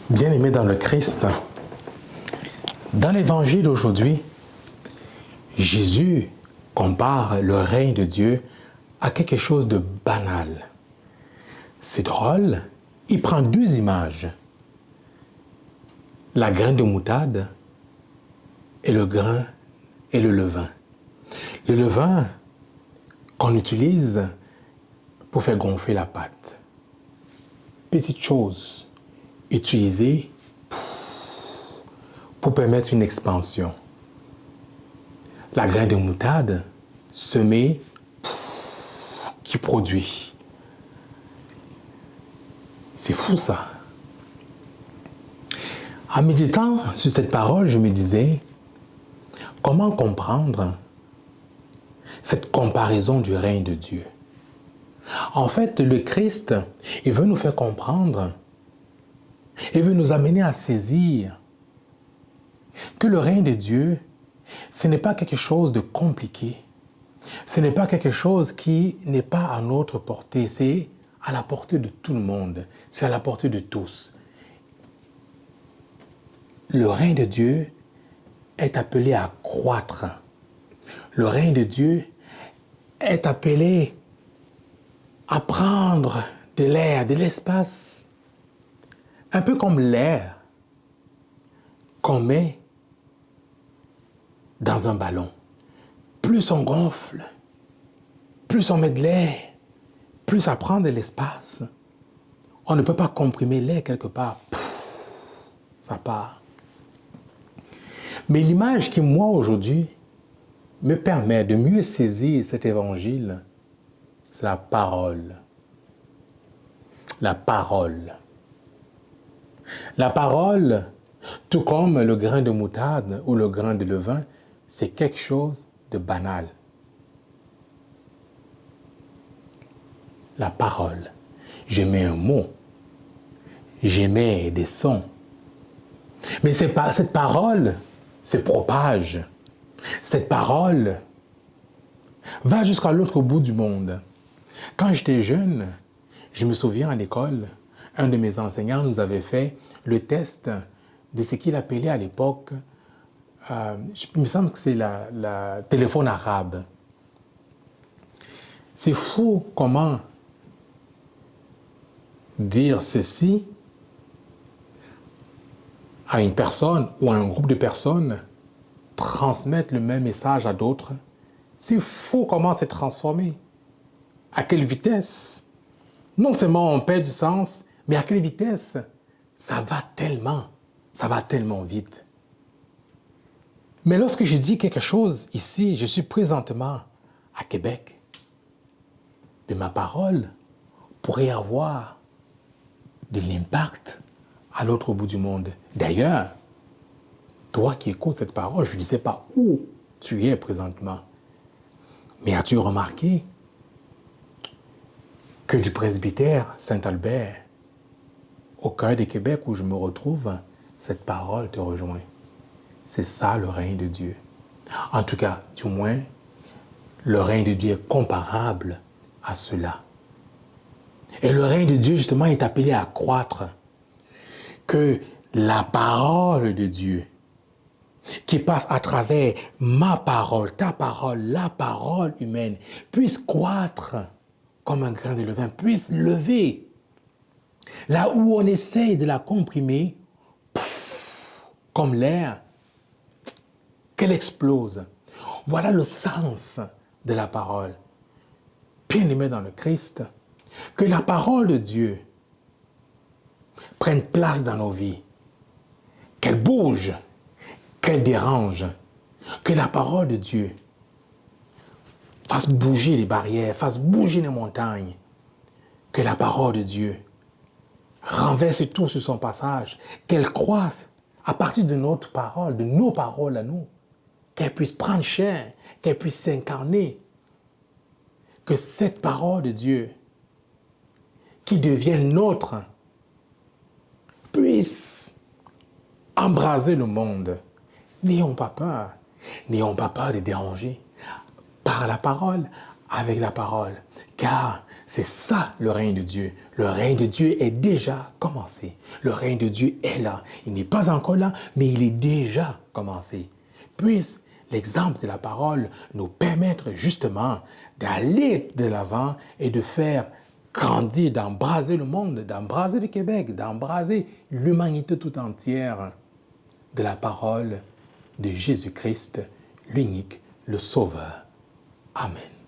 Bien-aimés dans le Christ, dans l'évangile d'aujourd'hui, Jésus compare le règne de Dieu à quelque chose de banal. C'est drôle, il prend deux images, la graine de moutarde et le grain et le levain. Le levain qu'on utilise pour faire gonfler la pâte. Petite chose utilisée pour permettre une expansion. La graine de moutarde semée qui produit. C'est fou ça. En méditant sur cette parole, je me disais, comment comprendre cette comparaison du règne de Dieu? En fait, le Christ, il veut nous faire comprendre, il veut nous amener à saisir que le règne de Dieu, ce n'est pas quelque chose de compliqué. Ce n'est pas quelque chose qui n'est pas à notre portée. C'est à la portée de tout le monde. C'est à la portée de tous. Le règne de Dieu est appelé à croître. Le règne de Dieu est appelé à prendre de l'air, de l'espace. Un peu comme l'air qu'on met dans un ballon. Plus on gonfle, plus on met de l'air, plus ça prend de l'espace. On ne peut pas comprimer l'air quelque part. Ça part. Mais l'image qui, moi, aujourd'hui, me permet de mieux saisir cet évangile, c'est la parole. La parole. La parole, tout comme le grain de moutarde ou le grain de levain, c'est quelque chose de banal. La parole. J'émets un mot. J'émets des sons. Mais cette parole se propage. Cette parole va jusqu'à l'autre bout du monde. Quand j'étais jeune, je me souviens à l'école, un de mes enseignants nous avait fait le test de ce qu'il appelait à l'époque, il me semble que c'est la téléphone arabe. C'est fou comment dire ceci à une personne ou à un groupe de personnes, transmettre le même message à d'autres. C'est fou comment c'est transformé. À quelle vitesse? Non seulement on perd du sens, mais à quelle vitesse? Ça va tellement vite. Mais lorsque je dis quelque chose ici, je suis présentement à Québec. De ma parole pourrait avoir de l'impact à l'autre bout du monde. D'ailleurs, toi qui écoutes cette parole, je ne sais pas où tu es présentement. Mais as-tu remarqué que du presbytère Saint-Albert, au cœur de Québec où je me retrouve, cette parole te rejoint? C'est ça le règne de Dieu. En tout cas, du moins, le règne de Dieu est comparable à cela. Et le règne de Dieu, justement, est appelé à croître. Que la parole de Dieu, qui passe à travers ma parole, ta parole, la parole humaine, puisse croître comme un grain de levain, puisse lever. Là où on essaye de la comprimer, comme l'air, qu'elle explose. Voilà le sens de la parole. Bien-aimé dans le Christ, que la parole de Dieu prenne place dans nos vies, qu'elle bouge, qu'elle dérange, que la parole de Dieu fasse bouger les barrières, fasse bouger les montagnes, que la parole de Dieu renverse tout sur son passage, qu'elle croisse à partir de notre parole, de nos paroles à nous, qu'elle puisse prendre chair, qu'elle puisse s'incarner, que cette parole de Dieu qui devient nôtre puisse embraser le monde. N'ayons pas peur de déranger par la parole, avec la parole, Car c'est ça le règne de Dieu. Le règne de Dieu est déjà commencé. Le règne de Dieu est là. Il n'est pas encore là, mais il est déjà commencé. Puisse l'exemple de la parole nous permettre justement d'aller de l'avant et de faire grandir, d'embraser le monde, d'embraser le Québec, d'embraser l'humanité tout entière de la parole de Jésus-Christ, l'unique, le Sauveur. Amen.